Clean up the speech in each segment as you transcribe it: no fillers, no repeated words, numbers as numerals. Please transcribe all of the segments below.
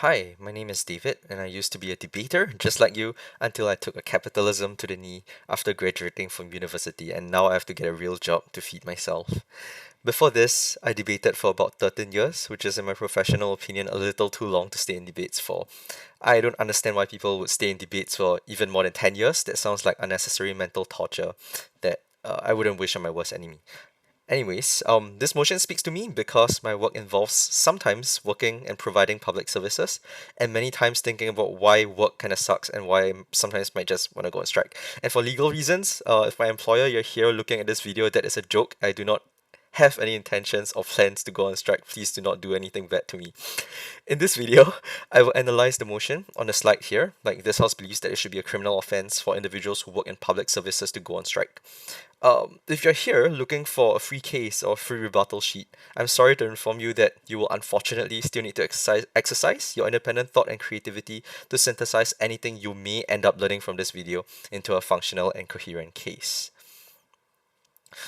Hi, my name is David, and I used to be a debater, just like you, until I took a capitalism to the knee after graduating from university, and now I have to get a real job to feed myself. Before this, I debated for about 13 years, which is, in my professional opinion, a little too long to stay in debates for. I don't understand why people would stay in debates for even more than 10 years. That sounds like unnecessary mental torture that I wouldn't wish on my worst enemy. Anyways, this motion speaks to me because my work involves sometimes working and providing public services, and many times thinking about why work kind of sucks and why I sometimes might just want to go on strike. And for legal reasons, if my employer, you're here looking at this video, that is a joke. I do not have any intentions or plans to go on strike. Please do not do anything bad to me. In this video, I will analyze the motion on the slide here. Like, this house believes that it should be a criminal offense for individuals who work in public services to go on strike. If you're here looking for a free case or free rebuttal sheet, I'm sorry to inform you that you will unfortunately still need to exercise your independent thought and creativity to synthesize anything you may end up learning from this video into a functional and coherent case.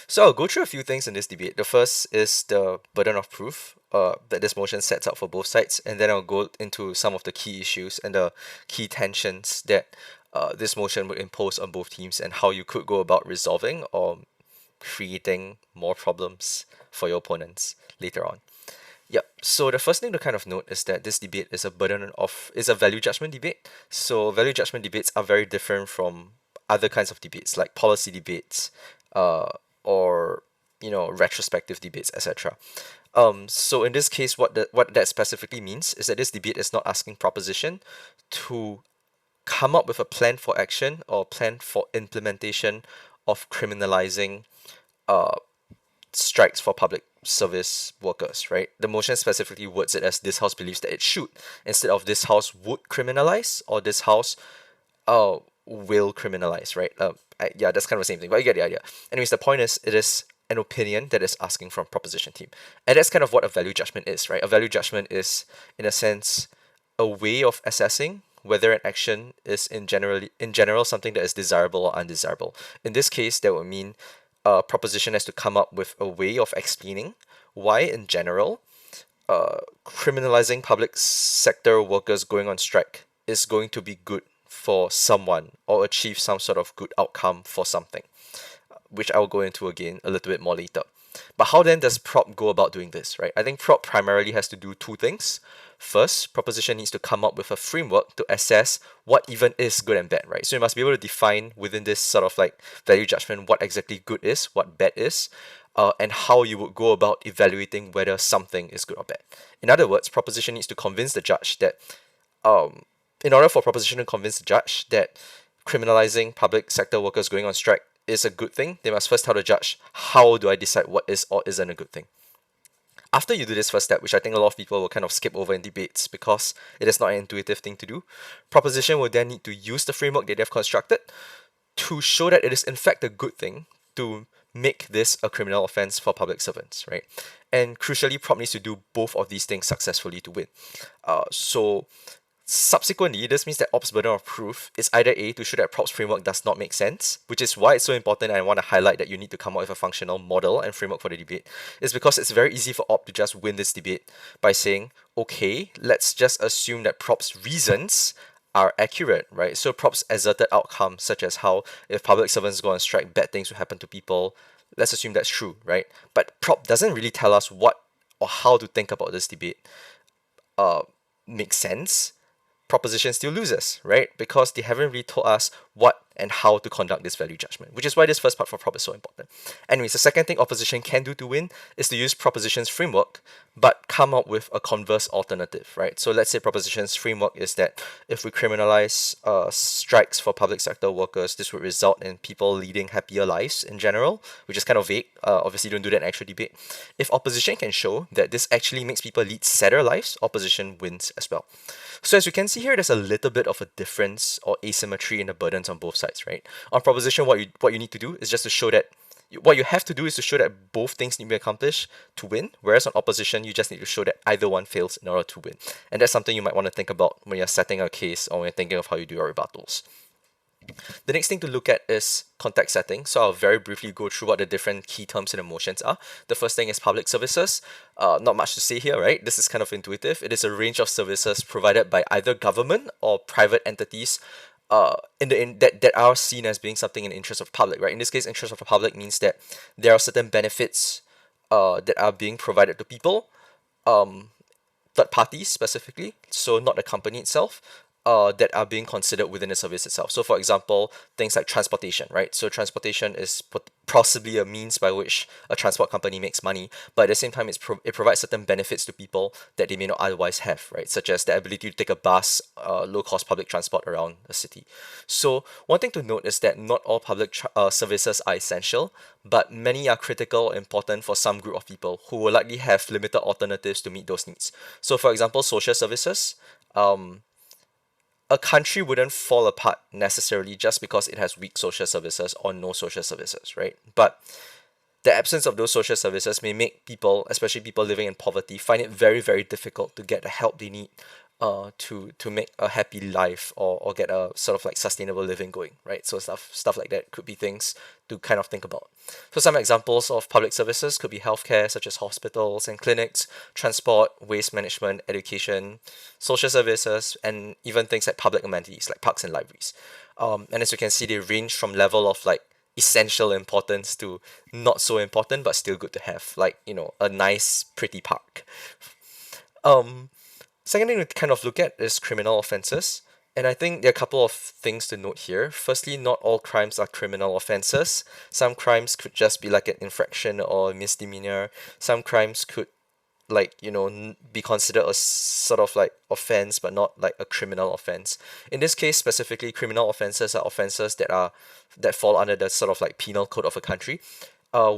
So I'll go through a few things in this debate. The first is the burden of proof that this motion sets up for both sides, and then I'll go into some of the key issues and the key tensions that this motion would impose on both teams and how you could go about resolving or creating more problems for your opponents later on. Yep. So the first thing to kind of note is that this debate is a value judgment debate. So value judgment debates are very different from other kinds of debates like policy debates, uh, or retrospective debates, etc. So in this case, what that specifically means is that this debate is not asking proposition to come up with a plan for action or plan for implementation of criminalizing uh, strikes for public service workers, right? The motion specifically words it as this house believes that it should, instead of this house would criminalize or this house uh, will criminalize, right? Yeah, that's kind of the same thing, but you get the idea. Anyways, the point is, it is an opinion that is asking from proposition team, and that's kind of what a value judgment is, right? A value judgment is, in a sense, a way of assessing whether an action is in general something that is desirable or undesirable. In this case, that would mean a proposition has to come up with a way of explaining why, in general, criminalizing public sector workers going on strike is going to be good for someone or achieve some sort of good outcome for something, which I will go into again a little bit more later. But how then does prop go about doing this, right? I think prop primarily has to do two things. First, proposition needs to come up with a framework to assess what even is good and bad, right? So you must be able to define within this sort of like value judgment what exactly good is, what bad is, and how you would go about evaluating whether something is good or bad. In other words, proposition needs to convince the judge that, in order for proposition to convince the judge that criminalizing public sector workers going on strike is a good thing, they must first tell the judge, how do I decide what is or isn't a good thing? After you do this first step, which I think a lot of people will kind of skip over in debates because it is not an intuitive thing to do, proposition will then need to use the framework that they've constructed to show that it is in fact a good thing to make this a criminal offense for public servants, right? And crucially, prop needs to do both of these things successfully to win. So subsequently, this means that ops burden of proof is either A, to show that props framework does not make sense, which is why it's so important, and I want to highlight that you need to come up with a functional model and framework for the debate, is because it's very easy for op to just win this debate by saying, okay, let's just assume that props reasons are accurate, right? So props asserted outcomes, such as how if public servants go on strike, bad things will happen to people. Let's assume that's true, right? But prop doesn't really tell us what or how to think about this debate uh, makes sense. Proposition still loses, right? Because they haven't really told us what and how to conduct this value judgment, which is why this first part for prop is so important. Anyways, the second thing opposition can do to win is to use proposition's framework, but come up with a converse alternative, right? So let's say proposition's framework is that if we criminalize strikes for public sector workers, this would result in people leading happier lives in general, which is kind of vague. Obviously, don't do that in actual debate. If opposition can show that this actually makes people lead sadder lives, opposition wins as well. So as you can see here, there's a little bit of a difference or asymmetry in the burdens on both sides, right? On proposition, what you need to do is just to show that what you have to do is to show that both things need to be accomplished to win, whereas on opposition, you just need to show that either one fails in order to win. And that's something you might want to think about when you're setting a case or when you're thinking of how you do your rebuttals. The next thing to look at is context setting. So I'll very briefly go through what the different key terms and emotions are. The first thing is public services. Not much to say here, right? This is kind of intuitive. It is a range of services provided by either government or private entities that are seen as being something in the interest of public, right? In this case, interest of the public means that there are certain benefits that are being provided to people, um, third parties specifically, so not the company itself, that are being considered within the service itself. So, for example, things like transportation, right? So, transportation is possibly a means by which a transport company makes money, but at the same time, it provides certain benefits to people that they may not otherwise have, right? Such as the ability to take a bus, low cost public transport around a city. So, one thing to note is that not all services are essential, but many are critical, important for some group of people who will likely have limited alternatives to meet those needs. So, for example, social services. A country wouldn't fall apart necessarily just because it has weak social services or no social services, right? But the absence of those social services may make people, especially people living in poverty, find it very, very difficult to get the help they need to make a happy life or get a sort of like sustainable living going, right? So stuff like that could be things to kind of think about. So some examples of public services could be healthcare, such as hospitals and clinics, transport, waste management, education, social services, and even things like public amenities like parks and libraries. And as you can see, they range from level of like essential importance to not so important but still good to have, like a nice pretty park. um Second thing to kind of look at is criminal offenses. And I think there are a couple of things to note here. Firstly, not all crimes are criminal offenses. Some crimes could just be like an infraction or a misdemeanor. Some crimes could like be considered a sort of like offense but not like a criminal offense. In this case specifically, criminal offenses are offenses that fall under the sort of like penal code of a country,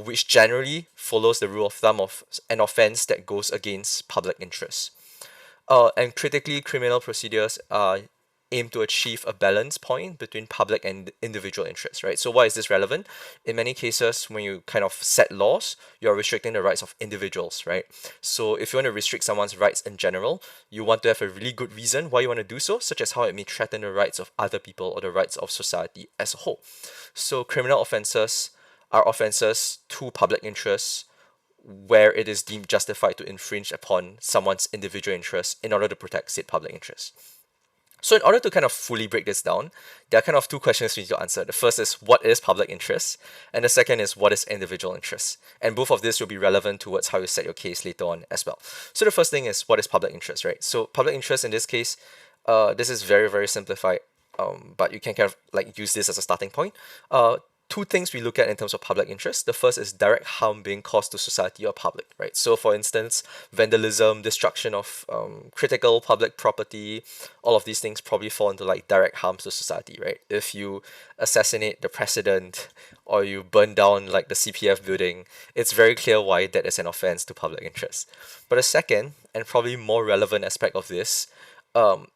which generally follows the rule of thumb of an offense that goes against public interest. And critically, criminal procedures aim to achieve a balance point between public and individual interests, right? So why is this relevant? In many cases, when you kind of set laws, you're restricting the rights of individuals, right? So if you want to restrict someone's rights in general, you want to have a really good reason why you want to do so, such as how it may threaten the rights of other people or the rights of society as a whole. So criminal offenses are offenses to public interests where it is deemed justified to infringe upon someone's individual interests in order to protect said public interests. So in order to kind of fully break this down, there are kind of two questions we need to answer. The first is what is public interest? And the second is what is individual interest? And both of this will be relevant towards how you set your case later on as well. So the first thing is what is public interest, right? So public interest in this case, this is very, very simplified, but you can kind of like use this as a starting point. Two things we look at in terms of public interest. The first is direct harm being caused to society or public, right? So, for instance, vandalism, destruction of critical public property, all of these things probably fall into like direct harms to society, right? If you assassinate the president or you burn down like the CPF building, it's very clear why that is an offense to public interest. But a second and probably more relevant aspect of this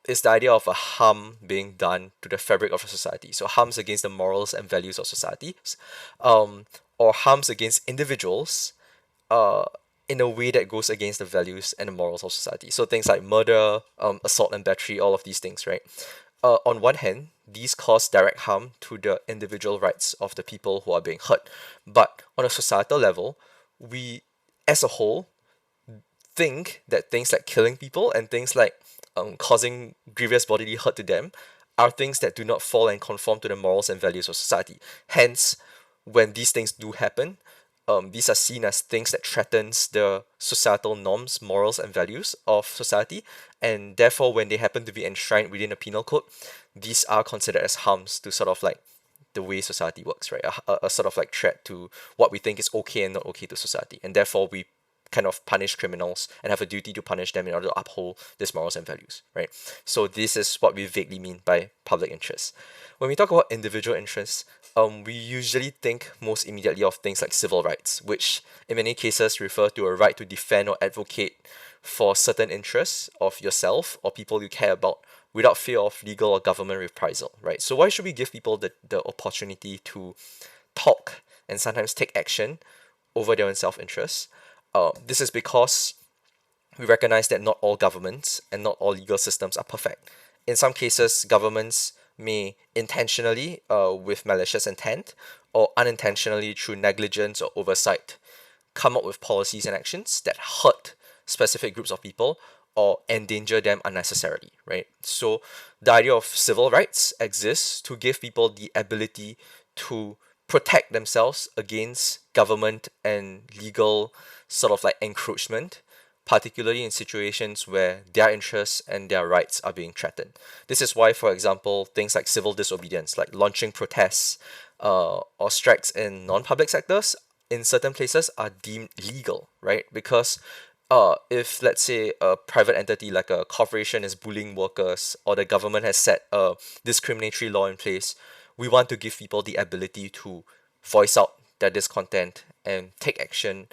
is the idea of a harm being done to the fabric of a society. So harms against the morals and values of society, or harms against individuals, uh, in a way that goes against the values and the morals of society. So things like murder, assault and battery, all of these things, right? On one hand, these cause direct harm to the individual rights of the people who are being hurt. But on a societal level, we, as a whole, think that things like killing people and things like causing grievous bodily hurt to them are things that do not fall and conform to the morals and values of society. Hence, when these things do happen, these are seen as things that threatens the societal norms, morals, and values of society, and therefore, when they happen to be enshrined within a penal code, these are considered as harms to sort of like the way society works, right? A sort of like threat to what we think is okay and not okay to society, and therefore we kind of punish criminals and have a duty to punish them in order to uphold these morals and values, right? So this is what we vaguely mean by public interest. When we talk about individual interests, we usually think most immediately of things like civil rights, which in many cases refer to a right to defend or advocate for certain interests of yourself or people you care about without fear of legal or government reprisal, right? So why should we give people the opportunity to talk and sometimes take action over their own self-interest? This is because we recognize that not all governments and not all legal systems are perfect. In some cases, governments may intentionally, with malicious intent, or unintentionally through negligence or oversight, come up with policies and actions that hurt specific groups of people or endanger them unnecessarily, right? So the idea of civil rights exists to give people the ability to protect themselves against government and legal sort of like encroachment, particularly in situations where their interests and their rights are being threatened. This is why, for example, things like civil disobedience, like launching protests or strikes in non-public sectors, in certain places are deemed legal, right? Because if let's say a private entity like a corporation is bullying workers, or the government has set a discriminatory law in place, we want to give people the ability to voice out their discontent and take action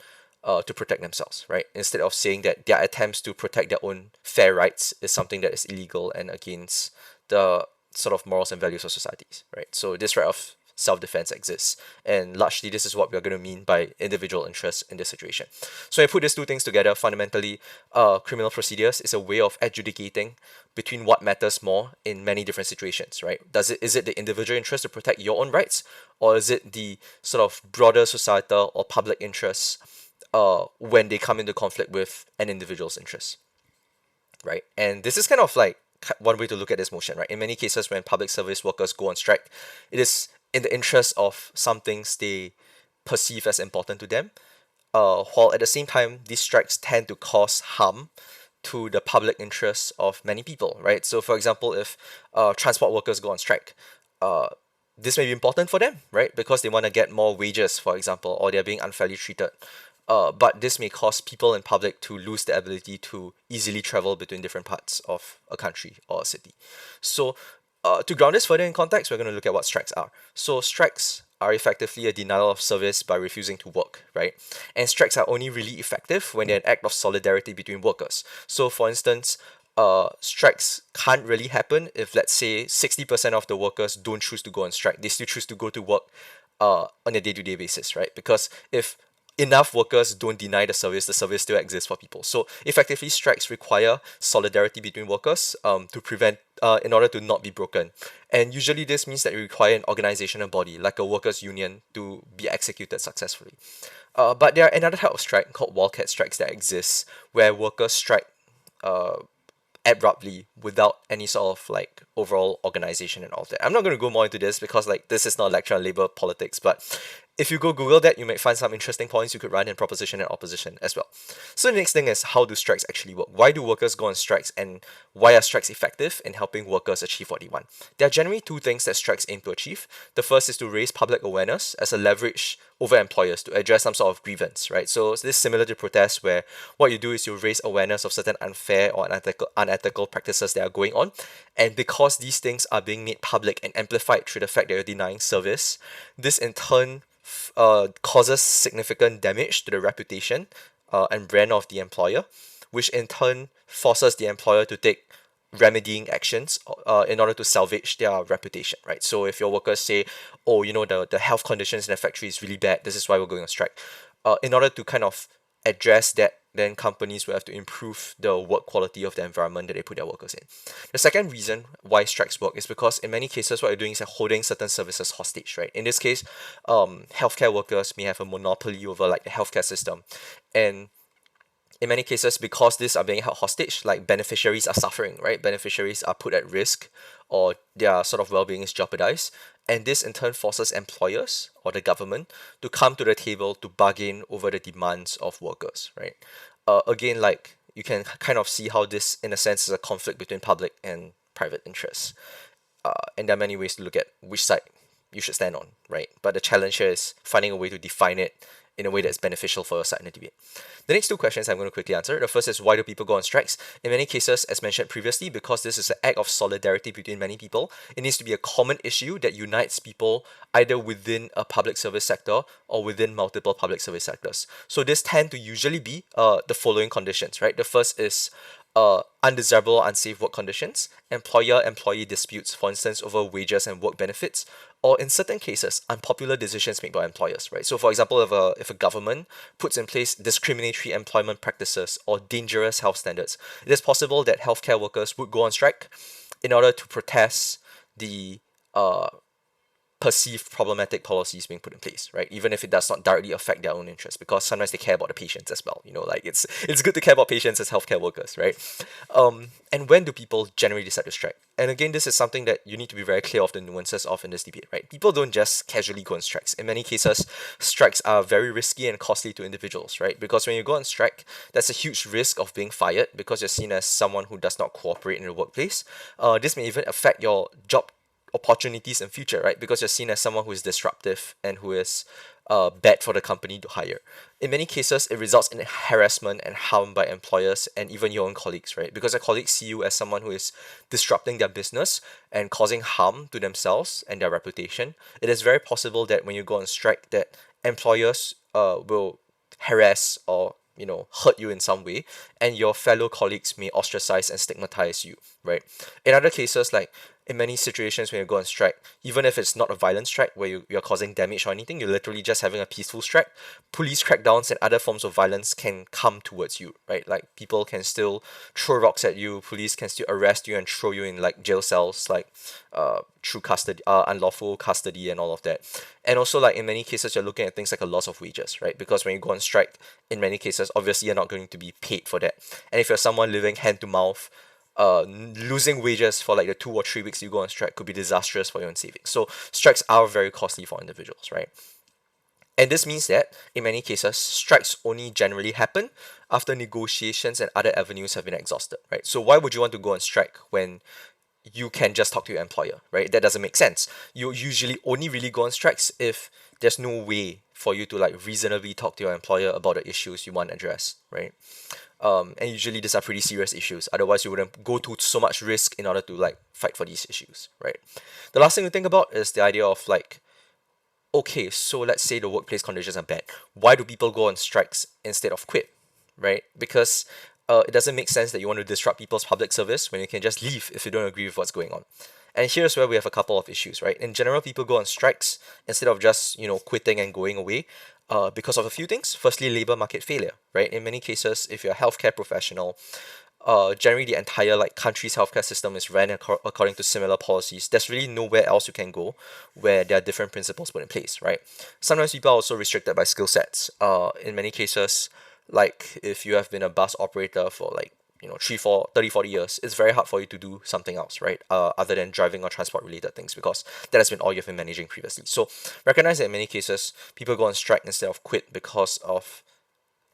to protect themselves, right? Instead of saying that their attempts to protect their own fair rights is something that is illegal and against the sort of morals and values of societies, right? So this right of self-defense exists, and largely this is what we're going to mean by individual interest in this situation. So I put these two things together. Fundamentally, criminal procedures is a way of adjudicating between what matters more in many different situations, right? Is it the individual interest to protect your own rights, or is it the sort of broader societal or public interests when they come into conflict with an individual's interest, right? And this is kind of like one way to look at this motion, right? In many cases, when public service workers go on strike, it is in the interest of some things they perceive as important to them, while at the same time, these strikes tend to cause harm to the public interests of many people, right? So, for example, if transport workers go on strike, uh, this may be important for them, right? Because they want to get more wages, for example, or they're being unfairly treated. But this may cause people in public to lose the ability to easily travel between different parts of a country or a city. So, to ground this further in context, we're going to look at what strikes are. So, strikes are effectively a denial of service by refusing to work, right? And strikes are only really effective when they're an act of solidarity between workers. So, for instance, strikes can't really happen if, let's say, 60% of the workers don't choose to go on strike. They still choose to go to work on a day-to-day basis, right? Because if enough workers don't deny the service still exists for people. So effectively, strikes require solidarity between workers to prevent, in order to not be broken. And usually this means that you require an organizational body, like a workers' union, to be executed successfully. But there are another type of strike called wildcat strikes that exists, where workers strike uh, abruptly without any sort of like overall organization and all that. I'm not going to go more into this because like this is not a lecture on labor politics, but if you go Google that, you might find some interesting points you could run in proposition and opposition as well. So the next thing is, how do strikes actually work? Why do workers go on strikes, and why are strikes effective in helping workers achieve what they want? There are generally two things that strikes aim to achieve. The first is to raise public awareness as a leverage over employers to address some sort of grievance, right? So this is similar to protests, where what you do is you raise awareness of certain unfair or unethical practices that are going on, and because these things are being made public and amplified through the fact that you're denying service, this in turn causes significant damage to the reputation and brand of the employer, which in turn forces the employer to take remedying actions in order to salvage their reputation, right? So if your workers say, oh, the health conditions in the factory is really bad, this is why we're going on strike. In order to kind of address that, then companies will have to improve the work quality of the environment that they put their workers in. The second reason why strikes work is because in many cases what you're doing is holding certain services hostage, right? In this case, healthcare workers may have a monopoly over like the healthcare system, and in many cases, because these are being held hostage, like beneficiaries are suffering, right? Beneficiaries are put at risk, or their sort of well-being is jeopardized, and this in turn forces employers or the government to come to the table to bargain over the demands of workers, right? Again, like you can kind of see how this, in a sense, is a conflict between public and private interests, and there are many ways to look at which side you should stand on, right? But the challenge here is finding a way to define it in a way that's beneficial for your side in the debate. The next two questions I'm going to quickly answer. The first is, why do people go on strikes? In many cases, as mentioned previously, because this is an act of solidarity between many people, it needs to be a common issue that unites people either within a public service sector or within multiple public service sectors. So this tend to usually be the following conditions, right? The first is undesirable, unsafe work conditions, employer-employee disputes, for instance, over wages and work benefits, or in certain cases, unpopular decisions made by employers, right? So, for example, if a government puts in place discriminatory employment practices or dangerous health standards, it is possible that healthcare workers would go on strike in order to protest the perceived problematic policies being put in place, right? Even if it does not directly affect their own interests, because sometimes they care about the patients as well. Like it's good to care about patients as healthcare workers, right? And when do people generally decide to strike? And again, this is something that you need to be very clear of the nuances of in this debate, right? People don't just casually go on strikes. In many cases, strikes are very risky and costly to individuals, right? Because when you go on strike, there's a huge risk of being fired because you're seen as someone who does not cooperate in the workplace. This may even affect your job opportunities in future, right? Because you're seen as someone who is disruptive and who is bad for the company to hire. In many cases, it results in harassment and harm by employers and even your own colleagues, right? Because your colleagues see you as someone who is disrupting their business and causing harm to themselves and their reputation. It is very possible that when you go on strike, that employers will harass or hurt you in some way, and your fellow colleagues may ostracize and stigmatize you, right? In other cases, like in many situations when you go on strike, even if it's not a violent strike where you're causing damage or anything, you're literally just having a peaceful strike, police crackdowns and other forms of violence can come towards you, right? Like people can still throw rocks at you, police can still arrest you and throw you in like jail cells, like through custody, unlawful custody and all of that. And also like in many cases you're looking at things like a loss of wages, right? Because when you go on strike, in many cases, obviously you're not going to be paid for that. And if you're someone living hand to mouth, losing wages for like the 2 or 3 weeks you go on strike could be disastrous for your own savings. So strikes are very costly for individuals, right? And this means that in many cases, strikes only generally happen after negotiations and other avenues have been exhausted, right? So why would you want to go on strike when you can just talk to your employer, right? That doesn't make sense. You usually only really go on strikes if there's no way for you to like reasonably talk to your employer about the issues you want to address, right? And usually these are pretty serious issues. Otherwise, you wouldn't go to so much risk in order to like fight for these issues, right? The last thing to think about is the idea of like, okay, so let's say the workplace conditions are bad. Why do people go on strikes instead of quit, right? Because it doesn't make sense that you want to disrupt people's public service when you can just leave if you don't agree with what's going on. And here's where we have a couple of issues, right? In general, people go on strikes instead of just, quitting and going away because of a few things. Firstly, labor market failure, right? In many cases, if you're a healthcare professional, generally the entire like country's healthcare system is ran according to similar policies. There's really nowhere else you can go where there are different principles put in place, right? Sometimes people are also restricted by skill sets. In many cases, like if you have been a bus operator for like 40 years, it's very hard for you to do something else, right? Other than driving or transport related things, because that has been all you've been managing previously. So recognize that in many cases people go on strike instead of quit because of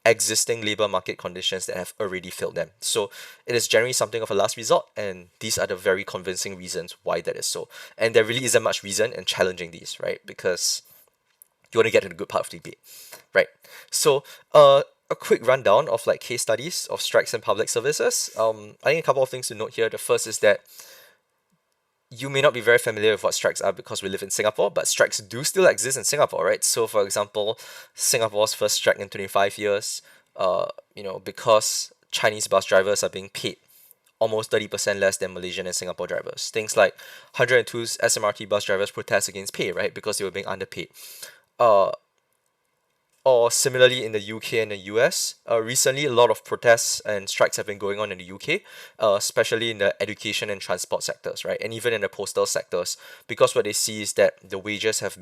existing labor market conditions that have already failed them. So it is generally something of a last resort, and these are the very convincing reasons why that is so. And there really isn't much reason in challenging these, right? Because you want to get to the good part of the debate, right? So a quick rundown of like case studies of strikes in public services. I think a couple of things to note here. The first is that you may not be very familiar with what strikes are because we live in Singapore, but strikes do still exist in Singapore, right? So, for example, Singapore's first strike in 25 years, because Chinese bus drivers are being paid almost 30% less than Malaysian and Singapore drivers. Things like 102's SMRT bus drivers protest against pay, right? Because they were being underpaid. Uh, or similarly in the UK and the US, recently a lot of protests and strikes have been going on in the UK, especially in the education and transport sectors, right? And even in the postal sectors, because what they see is that the wages have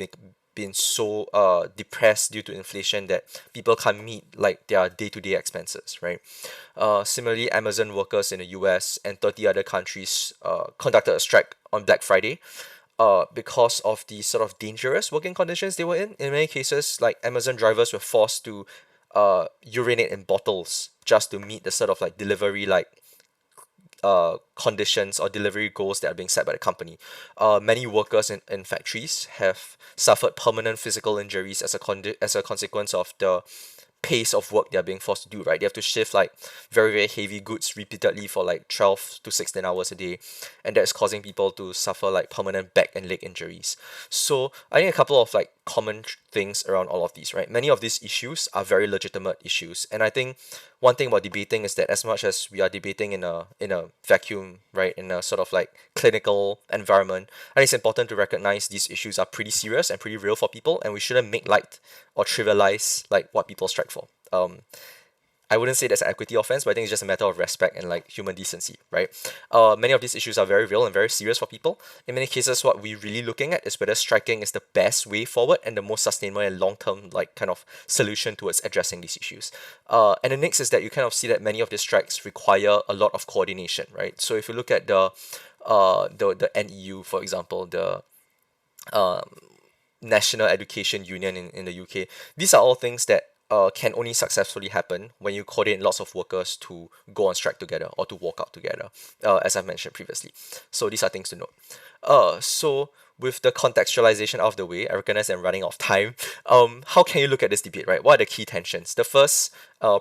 been so depressed due to inflation that people can't meet like their day-to-day expenses, right? Similarly, Amazon workers in the US and 30 other countries conducted a strike on Black Friday because of the sort of dangerous working conditions they were in. In many cases, like Amazon drivers were forced to urinate in bottles just to meet the sort of like delivery conditions or delivery goals that are being set by the company. Many workers in factories have suffered permanent physical injuries as as a consequence of the pace of work they're being forced to do, right? They have to shift like very, very heavy goods repeatedly for like 12 to 16 hours a day, and that's causing people to suffer like permanent back and leg injuries. So I think a couple of like common things around all of these, right? Many of these issues are very legitimate issues, and I think one thing about debating is that as much as we are debating in a vacuum, right, in a sort of like clinical environment, I think it's important to recognize these issues are pretty serious and pretty real for people, and we shouldn't make light or trivialize like what people strike for. I wouldn't say that's an equity offense, but I think it's just a matter of respect and like human decency, right? Many of these issues are very real and very serious for people. In many cases, what we're really looking at is whether striking is the best way forward and the most sustainable and long-term like kind of solution towards addressing these issues. And the next is that you kind of see that many of these strikes require a lot of coordination, right? So if you look at the NEU, for example, the National Education Union in the UK. These are all things that can only successfully happen when you coordinate lots of workers to go on strike together or to walk out together, as I mentioned previously. So these are things to note. So with the contextualization out of the way, I recognize I'm running out of time. How can you look at this debate, right? What are the key tensions? The first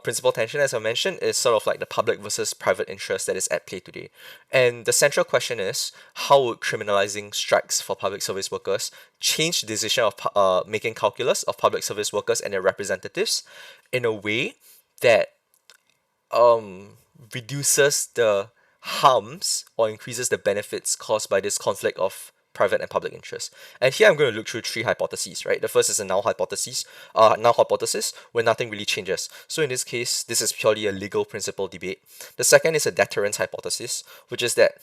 principal tension, as I mentioned, is sort of like the public versus private interest that is at play today. And the central question is, how would criminalizing strikes for public service workers change the decision of making calculus of public service workers and their representatives in a way that um, reduces the harms or increases the benefits caused by this conflict of private and public interest. And here I'm going to look through three hypotheses, right? The first is a null hypothesis, where nothing really changes. So in this case, this is purely a legal principle debate. The second is a deterrence hypothesis, which is that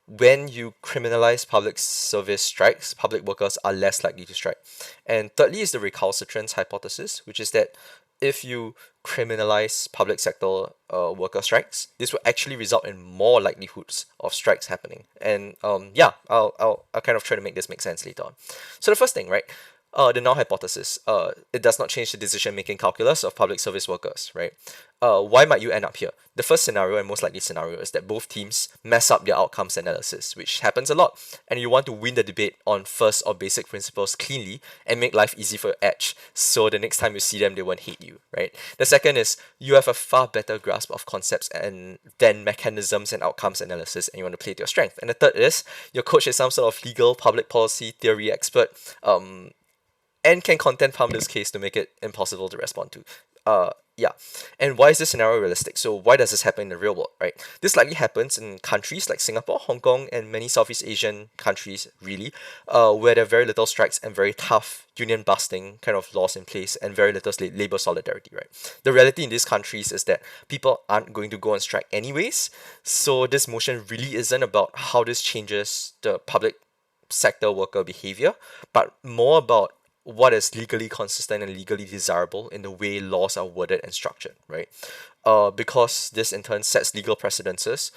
when you criminalize public service strikes, public workers are less likely to strike. And thirdly is the recalcitrance hypothesis, which is that if you criminalize public sector worker strikes, this will actually result in more likelihoods of strikes happening. And yeah, I'll kind of try to make this make sense later on. So the first thing, right? The null hypothesis. It does not change the decision-making calculus of public service workers, right? Why might you end up here? The first scenario and most likely scenario is that both teams mess up their outcomes analysis, which happens a lot, and you want to win the debate on first or basic principles cleanly and make life easy for your edge, so the next time you see them, they won't hate you, right? The second is you have a far better grasp of concepts and then mechanisms and outcomes analysis, and you want to play to your strength. And the third is your coach is some sort of legal public policy theory expert, and can content farm this case to make it impossible to respond to. Yeah. And why is this scenario realistic? So why does this happen in the real world, right? This likely happens in countries like Singapore, Hong Kong, and many Southeast Asian countries, really, where there are very little strikes and very tough union busting kind of laws in place and very little labor solidarity, right? The reality in these countries is that people aren't going to go on strike anyways, so this motion really isn't about how this changes the public sector worker behavior, but more about what is legally consistent and legally desirable in the way laws are worded and structured, right? Because this in turn sets legal precedences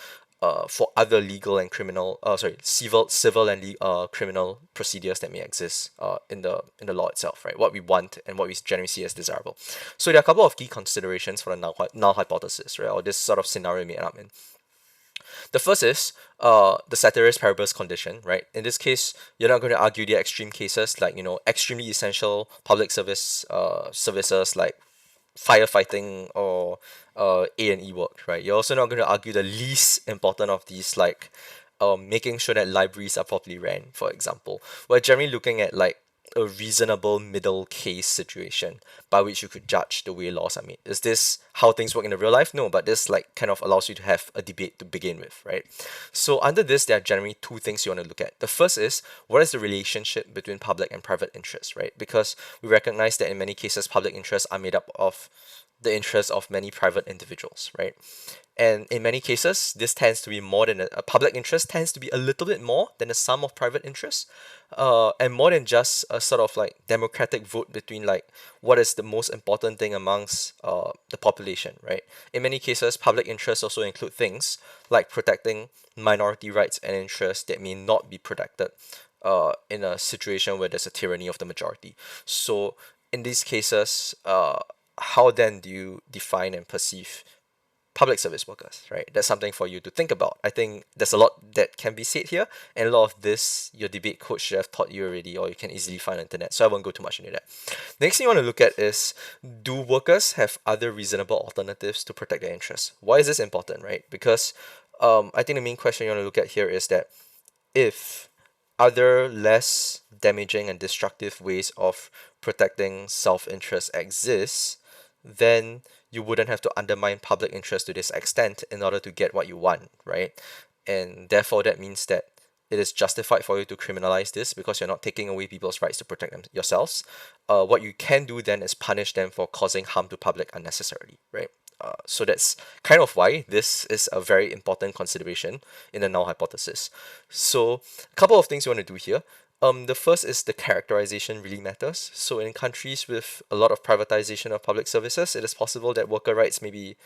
for other legal and criminal, civil and criminal procedures that may exist in the law itself, right? What we want and what we generally see as desirable. So there are a couple of key considerations for the null hypothesis, right? Or this sort of scenario may end up in. The first is the ceteris paribus condition, right? In this case, you're not going to argue the extreme cases like, extremely essential public services like firefighting or A&E work, right? You're also not going to argue the least important of these, like making sure that libraries are properly ran, for example. We're generally looking at like a reasonable middle case situation by which you could judge the way laws are made. Is this how things work in the real life? No, but this like kind of allows you to have a debate to begin with, right? So under this, there are generally two things you want to look at. The first is, what is the relationship between public and private interests, right? Because we recognize that in many cases, public interests are made up of the interests of many private individuals, right? And in many cases, this tends to be more than a public interest tends to be a little bit more than the sum of private interests, and more than just a sort of like democratic vote between like what is the most important thing amongst the population, right? In many cases, public interests also include things like protecting minority rights and interests that may not be protected in a situation where there's a tyranny of the majority. So in these cases, how then do you define and perceive public service workers, right? That's something for you to think about. I think there's a lot that can be said here, and a lot of this your debate coach should have taught you already, or you can easily find on the internet. So I won't go too much into that. Next thing you want to look at is, do workers have other reasonable alternatives to protect their interests? Why is this important, right? Because I think the main question you want to look at here is that if other less damaging and destructive ways of protecting self-interest exist, then you wouldn't have to undermine public interest to this extent in order to get what you want, right? And therefore, that means that it is justified for you to criminalize this because you're not taking away people's rights to protect them yourselves. What you can do then is punish them for causing harm to public unnecessarily, right? So that's kind of why this is a very important consideration in the null hypothesis. So a couple of things you want to do here. The first is the characterization really matters. So in countries with a lot of privatization of public services, it is possible that worker rights may be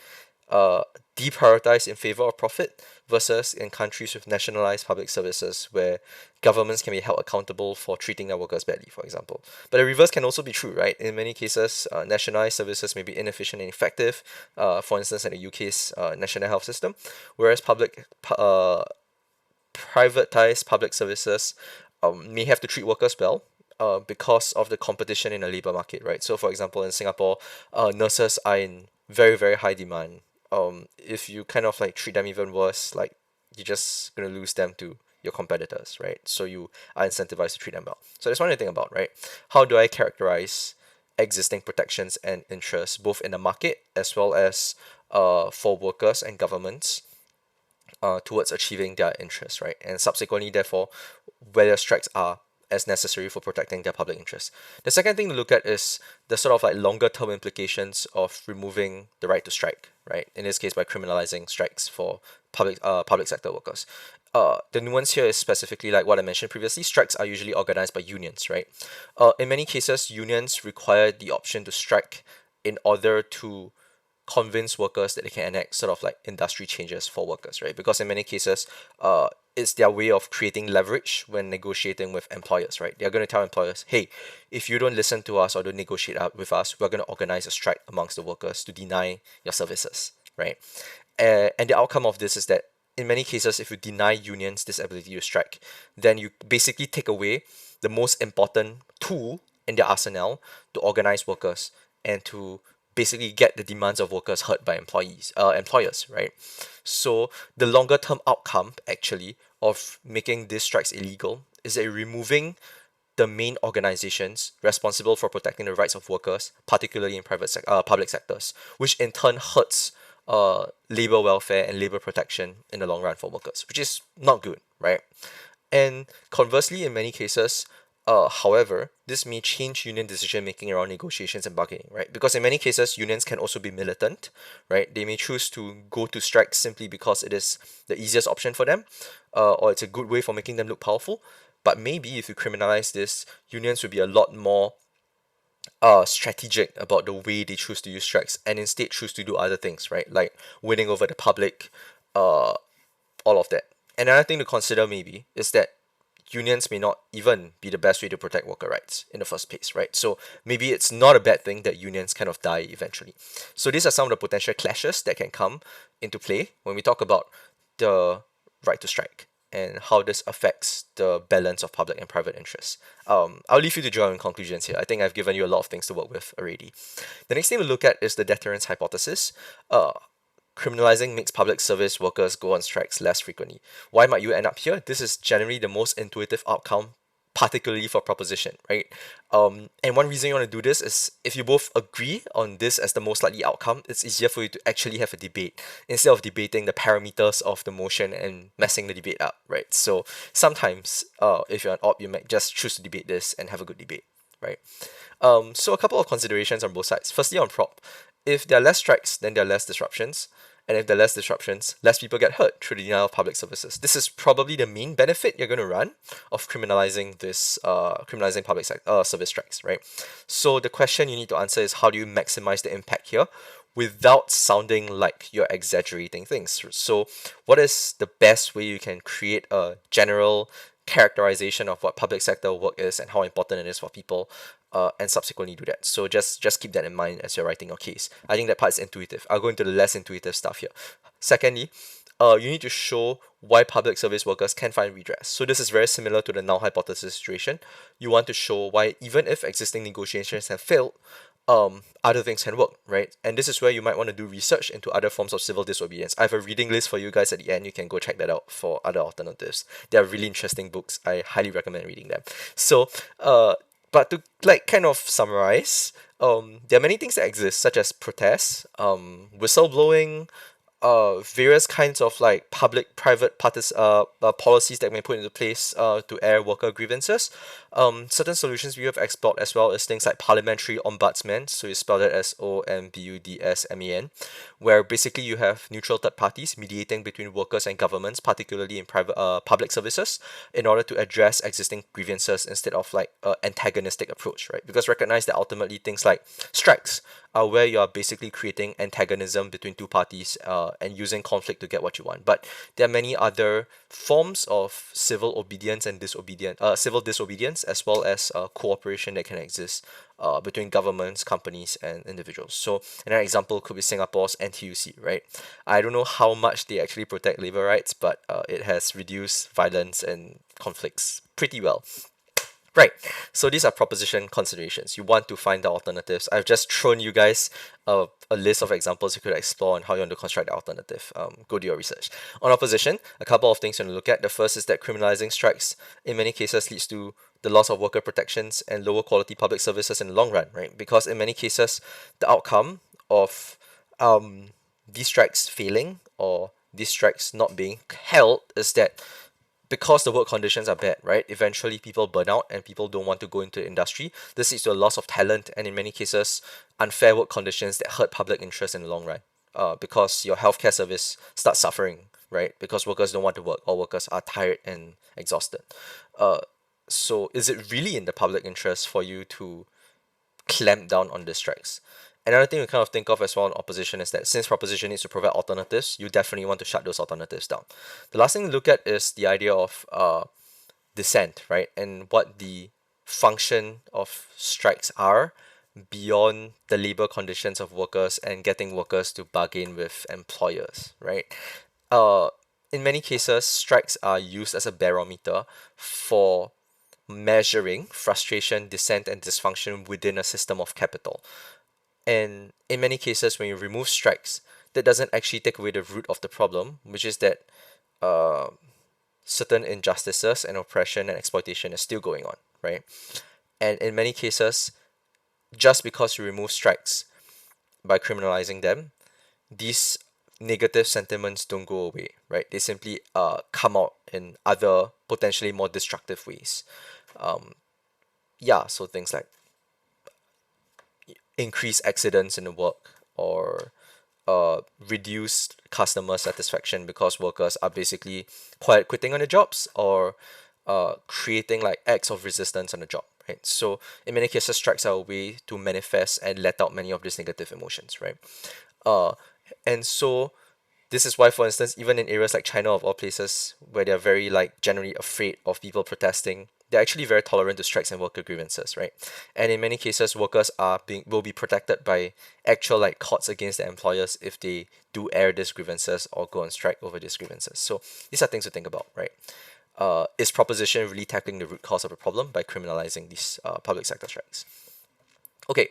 uh, deprioritized in favor of profit versus in countries with nationalized public services where governments can be held accountable for treating their workers badly, for example. But the reverse can also be true, right? In many cases, nationalized services may be inefficient and effective, for instance, in the UK's national health system, whereas privatized public services may have to treat workers well because of the competition in the labor market, right? So, for example, in Singapore, nurses are in very, very high demand. If you kind of like treat them even worse, like you're just gonna lose them to your competitors, right? So you are incentivized to treat them well. So that's one thing to think about, right? How do I characterize existing protections and interests both in the market as well as for workers and governments towards achieving their interests, right? And subsequently, therefore, whether strikes are as necessary for protecting their public interest. The second thing to look at is the sort of like longer term implications of removing the right to strike, right? In this case, by criminalizing strikes for public sector workers. The nuance here is specifically like what I mentioned previously. Strikes are usually organized by unions, right? In many cases, unions require the option to strike in order to convince workers that they can enact sort of like industry changes for workers, right? Because in many cases, it's their way of creating leverage when negotiating with employers, right? They're going to tell employers, hey, if you don't listen to us or don't negotiate out with us, we're going to organize a strike amongst the workers to deny your services, right? And the outcome of this is that in many cases, if you deny unions this ability to strike, then you basically take away the most important tool in their arsenal to organize workers and to basically get the demands of workers heard by employers, right? So the longer term outcome actually of making these strikes illegal is that removing the main organizations responsible for protecting the rights of workers, particularly in public sectors, which in turn hurts labor welfare and labor protection in the long run for workers, which is not good, right? And conversely, in many cases, however, this may change union decision making around negotiations and bargaining, right? Because in many cases, unions can also be militant, right? They may choose to go to strike simply because it is the easiest option for them, or it's a good way for making them look powerful. But maybe if you criminalize this, unions will be a lot more strategic about the way they choose to use strikes and instead choose to do other things, right? Like winning over the public, uh, all of that. Another thing to consider maybe is that unions may not even be the best way to protect worker rights in the first place, right? So maybe it's not a bad thing that unions kind of die eventually. So these are some of the potential clashes that can come into play when we talk about the right to strike and how this affects the balance of public and private interests. I'll leave you to draw your own conclusions here. I think I've given you a lot of things to work with already. The next thing to look at is the deterrence hypothesis. Criminalizing makes public service workers go on strikes less frequently. Why might you end up here? This is generally the most intuitive outcome, particularly for proposition, right? And one reason you want to do this is if you both agree on this as the most likely outcome, it's easier for you to actually have a debate instead of debating the parameters of the motion and messing the debate up, right? So sometimes, if you're an op, you might just choose to debate this and have a good debate, right? So a couple of considerations on both sides. Firstly, on prop, if there are less strikes, then there are less disruptions. And if there are less disruptions, less people get hurt through the denial of public services. This is probably the main benefit you're going to run of criminalizing service strikes, right? So the question you need to answer is how do you maximize the impact here without sounding like you're exaggerating things? So what is the best way you can create a general characterization of what public sector work is and how important it is for people, and subsequently do that. So just keep that in mind as you're writing your case. I think that part is intuitive. I'll go into the less intuitive stuff here. Secondly, you need to show why public service workers can find redress. So this is very similar to the null hypothesis situation. You want to show why even if existing negotiations have failed, other things can work, right? And this is where you might want to do research into other forms of civil disobedience. I have a reading list for you guys at the end. You can go check that out for other alternatives. They are really interesting books. I highly recommend reading them. So, but to like kind of summarize, there are many things that exist, such as protests, whistleblowing, various kinds of like public-private policies that may put into place to air worker grievances, Certain solutions we have explored as well as things like parliamentary ombudsman, so you spell that as OMBUDSMAN, where basically you have neutral third parties mediating between workers and governments, particularly in private public services, in order to address existing grievances instead of like antagonistic approach, right? Because recognize that ultimately things like strikes are where you are basically creating antagonism between two parties and using conflict to get what you want. But there are many other forms of civil obedience and civil disobedience, as well as cooperation that can exist between governments, companies, and individuals. So, another example could be Singapore's NTUC, right? I don't know how much they actually protect labor rights, but it has reduced violence and conflicts pretty well. Right. So these are proposition considerations. You want to find the alternatives. I've just thrown you guys a list of examples you could explore on how you want to construct the alternative. Go do your research. On opposition, a couple of things you want to look at. The first is that criminalizing strikes in many cases leads to the loss of worker protections and lower quality public services in the long run, right? Because in many cases, the outcome of these strikes failing or these strikes not being held is that because the work conditions are bad, right? Eventually, people burn out and people don't want to go into the industry. This leads to a loss of talent and, in many cases, unfair work conditions that hurt public interest in the long run. Because your healthcare service starts suffering, right? Because workers don't want to work or workers are tired and exhausted. Uh, so, is it really in the public interest for you to clamp down on the strikes? Another thing we kind of think of as well in opposition is that since proposition needs to provide alternatives, you definitely want to shut those alternatives down. The last thing to look at is the idea of dissent, right? And what the function of strikes are beyond the labor conditions of workers and getting workers to bargain with employers, right? Uh, in many cases, strikes are used as a barometer for measuring frustration, dissent, and dysfunction within a system of capital. And in many cases, when you remove strikes, that doesn't actually take away the root of the problem, which is that uh, certain injustices and oppression and exploitation is still going on, right? And in many cases, just because you remove strikes by criminalizing them, these negative sentiments don't go away, right? They simply come out in other potentially more destructive ways. Um, yeah, so things like increased accidents in the work or reduced customer satisfaction because workers are basically quiet quitting on the jobs or creating like acts of resistance on the job, right? So in many cases, strikes are a way to manifest and let out many of these negative emotions, right? Uh, and so this is why, for instance, even in areas like China, of all places, where they're very like generally afraid of people protesting, they're actually very tolerant to strikes and worker grievances, right? And in many cases, workers will be protected by actual like courts against their employers if they do air these grievances or go on strike over these grievances. So these are things to think about, right? Is proposition really tackling the root cause of the problem by criminalizing these public sector strikes? Okay,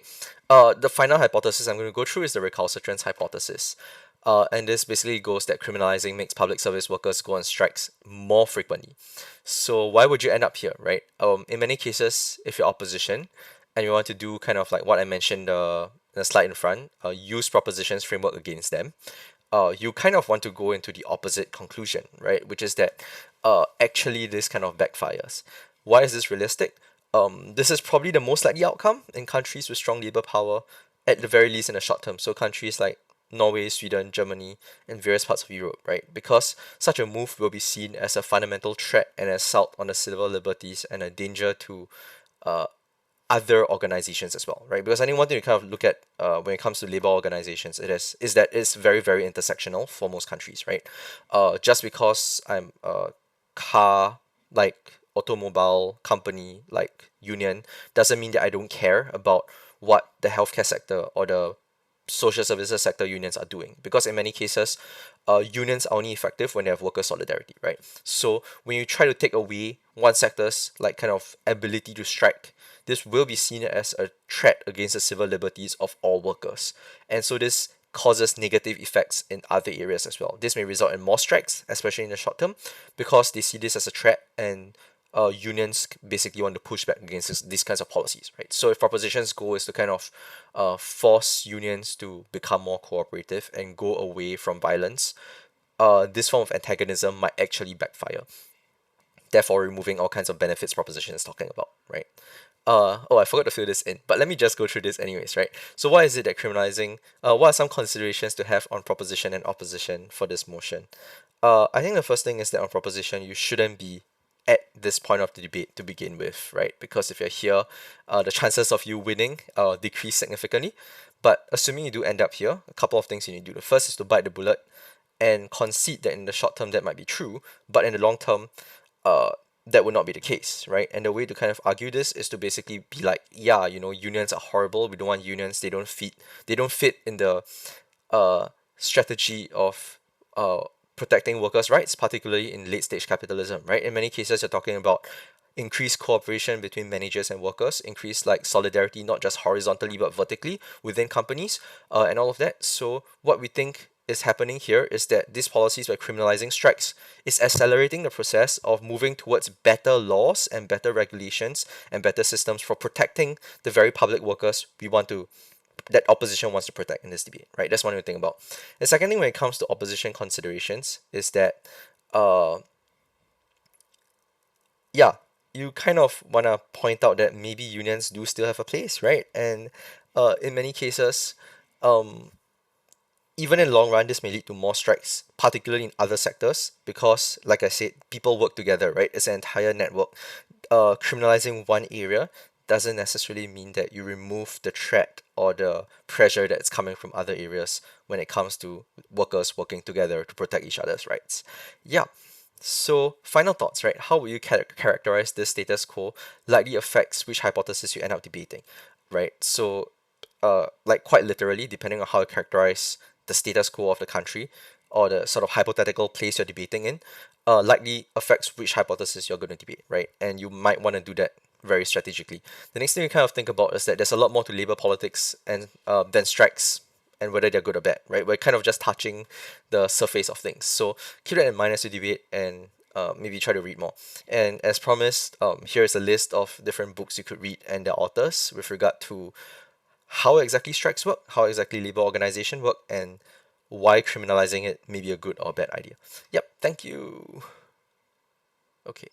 the final hypothesis I'm going to go through is the recalcitrance hypothesis. And this basically goes that criminalizing makes public service workers go on strikes more frequently. So why would you end up here, right? In many cases, if you're opposition and you want to do kind of like what I mentioned in the slide in front, use propositions framework against them, you kind of want to go into the opposite conclusion, right? Which is that actually this kind of backfires. Why is this realistic? This is probably the most likely outcome in countries with strong labor power, at the very least in the short term. So countries like Norway, Sweden, Germany, and various parts of Europe, right? Because such a move will be seen as a fundamental threat and assault on the civil liberties and a danger to uh, other organizations as well, right? Because I think one thing you kind of look at when it comes to labor organizations, is that it's very very intersectional for most countries, right? Just because I'm a car like automobile company like union doesn't mean that I don't care about what the healthcare sector or the social services sector unions are doing, because in many cases unions are only effective when they have worker solidarity, right? So when you try to take away one sector's like kind of ability to strike, this will be seen as a threat against the civil liberties of all workers, and so this causes negative effects in other areas as well. This may result in more strikes, especially in the short term, because they see this as a threat, and unions basically want to push back against these kinds of policies, right? So if proposition's goal is to kind of force unions to become more cooperative and go away from violence, this form of antagonism might actually backfire. therefore removing all kinds of benefits proposition is talking about, right? Oh, I forgot to fill this in, but let me just go through this anyways, right? So why is it that criminalizing, what are some considerations to have on proposition and opposition for this motion? I think the first thing is that on proposition, you shouldn't be at this point of the debate to begin with, right? Because if you're here, the chances of you winning decrease significantly. But assuming you do end up here, a couple of things you need to do. The first is to bite the bullet and concede that in the short term that might be true, but in the long term, uh, that would not be the case, right? And the way to kind of argue this is to basically be like, yeah, unions are horrible. We don't want unions. They don't fit in the strategy of protecting workers' rights, particularly in late stage capitalism, right? In many cases, you're talking about increased cooperation between managers and workers, increased like solidarity, not just horizontally but vertically within companies, and all of that. So what we think is happening here is that these policies by criminalizing strikes is accelerating the process of moving towards better laws and better regulations and better systems for protecting the very public workers we want to that opposition wants to protect in this debate, right? That's one thing to think about. The second thing when it comes to opposition considerations is that, uh, yeah, you kind of want to point out that maybe unions do still have a place, right? And in many cases, um, even in the long run, this may lead to more strikes, particularly in other sectors, because, like I said, people work together, right? It's an entire network. Criminalizing one area doesn't necessarily mean that you remove the threat or the pressure that's coming from other areas when it comes to workers working together to protect each other's rights. Yeah. So, final thoughts, right? How would you characterize this status quo likely affects which hypothesis you end up debating, right? So, like quite literally, depending on how you characterize the status quo of the country or the sort of hypothetical place you're debating in, likely affects which hypothesis you're going to debate, right? And you might want to do that very strategically. The next thing you kind of think about is that there's a lot more to labor politics and than strikes and whether they're good or bad, right? We're kind of just touching the surface of things. So keep that in mind as you debate and maybe try to read more. And as promised, here's a list of different books you could read and their authors with regard to how exactly strikes work, how exactly labor organization work, and why criminalizing it may be a good or bad idea. Yep, thank you. Okay.